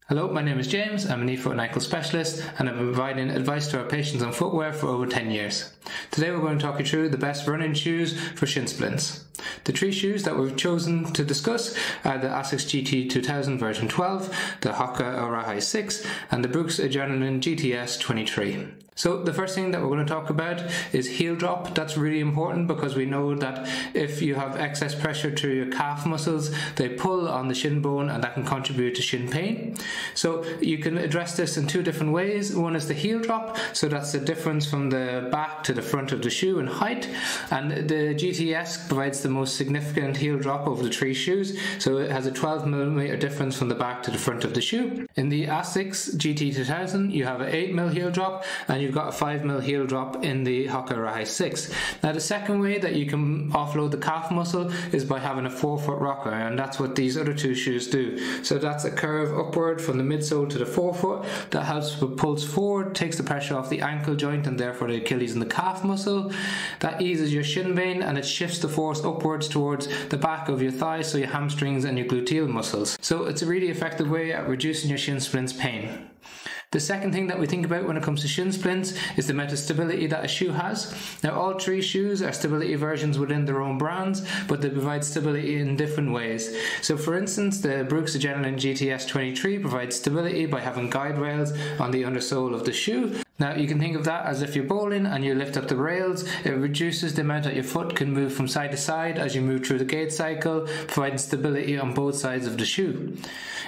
Hello, my name is James. I'm a knee, foot and ankle specialist and I've been providing advice to our patients on footwear for over 10 years. Today we're going to talk you through the best running shoes for shin splints. The three shoes that we've chosen to discuss are the Asics GT 2000 version 12, the Hoka Ori 6 and the Brooks Adrenaline GTS 23. So the first thing that we're going to talk about is heel drop. That's really important because we know that if you have excess pressure to your calf muscles, they pull on the shin bone and that can contribute to shin pain. So you can address this in two different ways. One is the heel drop, so that's the difference from the back to the front of the shoe in height, and the GTS provides the most significant heel drop of the three shoes, so it has a 12mm difference from the back to the front of the shoe. In the Asics GT 2000 you have an 8mm heel drop and you've got a 5mm heel drop in the Hoka Ori 6. Now the second way that you can offload the calf muscle is by having a forefoot rocker, and that's what these other two shoes do. So that's a curve upward from the midsole to the forefoot that helps with pulse forward, takes the pressure off the ankle joint and therefore the Achilles and the calf muscle. That eases your shin vein and it shifts the force upwards towards the back of your thighs, so your hamstrings and your gluteal muscles. So it's a really effective way at reducing your shin splints pain. The second thing that we think about when it comes to shin splints is the amount of stability that a shoe has. Now all three shoes are stability versions within their own brands, but they provide stability in different ways. So for instance, the Brooks Adrenaline GTS 23 provides stability by having guide rails on the undersole of the shoe. Now you can think of that as if you're bowling and you lift up the rails, it reduces the amount that your foot can move from side to side as you move through the gait cycle, providing stability on both sides of the shoe.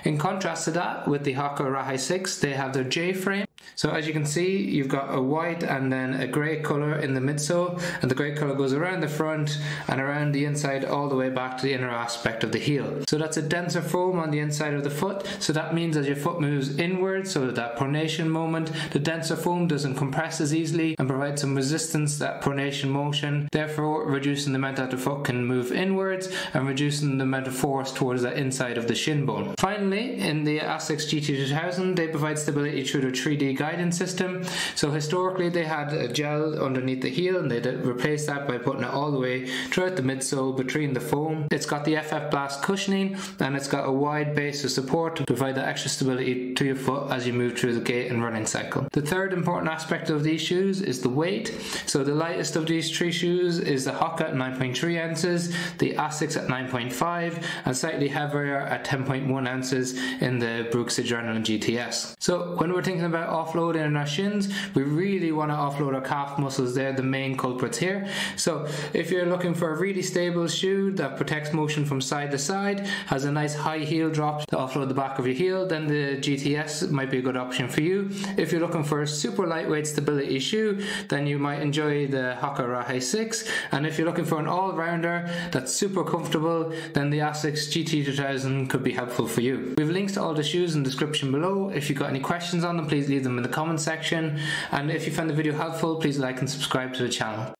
In contrast to that, with the Hoka Ori 6, they have their J-frame. So as you can see, you've got a white and then a grey colour in the midsole, and the grey colour goes around the front and around the inside all the way back to the inner aspect of the heel. So that's a denser foam on the inside of the foot, so that means as your foot moves inwards, so that pronation moment, the denser foam doesn't compress as easily and provides some resistance to that pronation motion, therefore reducing the amount that the foot can move inwards and reducing the amount of force towards the inside of the shin bone. Finally, in the Asics GT 2000, they provide stability through their 3D guidance system. So historically they had a gel underneath the heel and they replaced that by putting it all the way throughout the midsole between the foam. It's got the FF Blast cushioning and it's got a wide base of support to provide that extra stability to your foot as you move through the gait and running cycle. The third important aspect of these shoes is the weight. So the lightest of these three shoes is the Hoka at 9.3 ounces, the Asics at 9.5 and slightly heavier at 10.1 ounces in the Brooks Adrenaline GTS. So when we're thinking about offloading in our shins, we really want to offload our calf muscles. They're the main culprits here. So if you're looking for a really stable shoe that protects motion from side to side, has a nice high heel drop to offload the back of your heel, then the GTS might be a good option for you. If you're looking for a super lightweight stability shoe, then you might enjoy the Hoka Ori 6, and if you're looking for an all-rounder that's super comfortable, then the Asics GT 2000 could be helpful for you. We have links to all the shoes in the description below. If you've got any questions on them, please leave them in the comment section, and if you found the video helpful, please like and subscribe to the channel.